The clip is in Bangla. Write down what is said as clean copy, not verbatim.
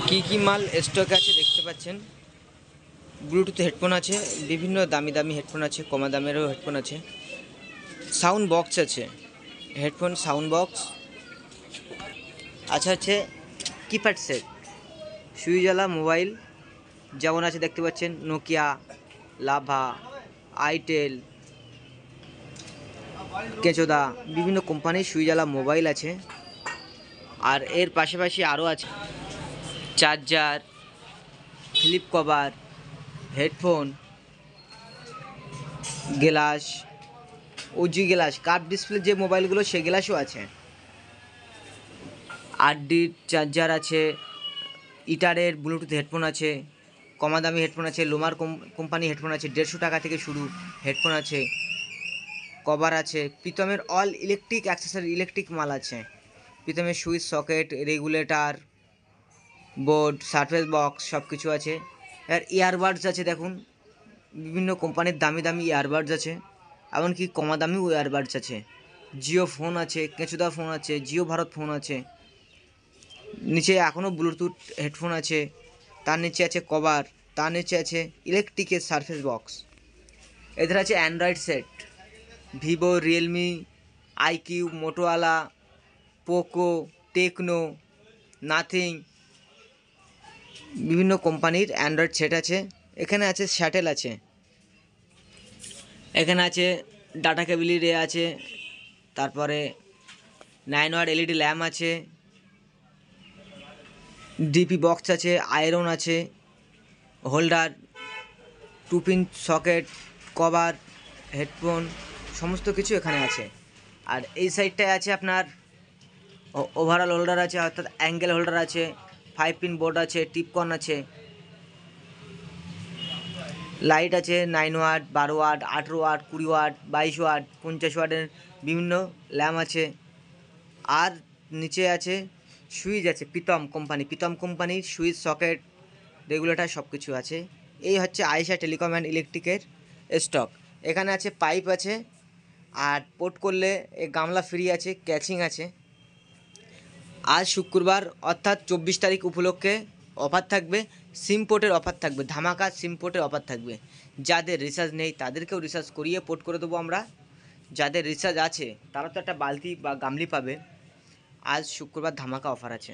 কি মাল স্টক আছে দেখতে পাচ্ছেন। ব্লুটুথ হেডফোন আছে, বিভিন্ন দামি দামি হেডফোন আছে, কমা দামেরও হেডফোন আছে, সাউন্ড বক্স আছে, হেডফোন সাউন্ড বক্স আচ্ছা হচ্ছে কিপ্যাড সেট, সুইচওয়ালা মোবাইল যেমন আছে দেখতে পাচ্ছেন নোকিয়া, লাভা, আইটেল, কেচোদা, বিভিন্ন কোম্পানির সুইচওয়ালা মোবাইল আছে। আর এর পাশাপাশি আরও আছে charger, flip cover, headphone, glass, OG glass, curve display যে মোবাইলগুলো সে গ্লাসও আছে। 8D চার্জার আছে, ইটারের ব্লুটুথ হেডফোন আছে, কমা দামি হেডফোন আছে, লোমার কোম্পানি হেডফোন আছে, 150 টাকা থেকে শুরু হেডফোন আছে, কভার আছে, প্রীতমের অল ইলেকট্রিক অ্যাক্সেসরি ইলেকট্রিক মাল আছে, প্রীতমের switch, socket, regulator, board, surface box সব কিছু আছে। আর ইয়ারবাডস আছে, দেখুন বিভিন্ন কোম্পানির দামি দামি ইয়ারবাডস আছে, এমনকি কমা দামিও ইয়ারবাডস আছে। জিও ফোন আছে, কেঁচুদা ফোন আছে, জিও ভারত ফোন আছে, নিচে এখনও ব্লুটুথ হেডফোন আছে, তার নিচে আছে কভার, তার নিচে আছে ইলেকট্রিকের সারফেস বক্স। এদের আছে Android set, Vivo, Realme, iQOO, মোটোওয়ালা, পোকো, টেকনো, নাথিং, বিভিন্ন কোম্পানির অ্যান্ড্রয়েড সেট আছে। এখানে আছে স্যাটেল আছে, এখানে আছে ডাটা কেবিলের আছে, তারপরে 9 ওয়াট এলইডি ল্যাম্প আছে, ডিপি বক্স আছে, আয়রন আছে, holder, 2 pin socket, cover, headphone সমস্ত কিছু এখানে আছে। আর এই সাইডটায় আছে আপনার ওভারঅল হোল্ডার আছে, অর্থাৎ অ্যাঙ্গেল হোল্ডার আছে, 5 পিন বোর্ড আছে, টিপকন আছে, লাইট আছে 9 watt, 12 watt, 18 watt, 20 watt, 22 watt, 50 ওয়াটের বিভিন্ন ল্যাম্প আছে। আর নিচে আছে সুইচ আছে, প্রীতম কোম্পানির সুইচ, সকেট, রেগুলেটর সব কিছু আছে। এই হচ্ছে আয়েশা টেলিকম অ্যান্ড ইলেকট্রিকের স্টক। এখানে আছে পাইপ আছে, আর পোর্ট করলে গামলা ফ্রি আছে, ক্যাচিং আছে। আজ শুক্রবার অর্থাৎ 24 তারিখ উপলক্ষে অফার থাকবে, সিম পোর্টের অফার থাকবে, ধামাকা সিম পোর্টের অফার থাকবে। যাদের রিচার্জ নেই তাদেরকেও রিচার্জ করিয়ে পোর্ট করে দেবো আমরা। যাদের রিচার্জ আছে তারা তো একটা বালতি বা গামলি পাবে। আজ শুক্রবার ধামাকা অফার আছে।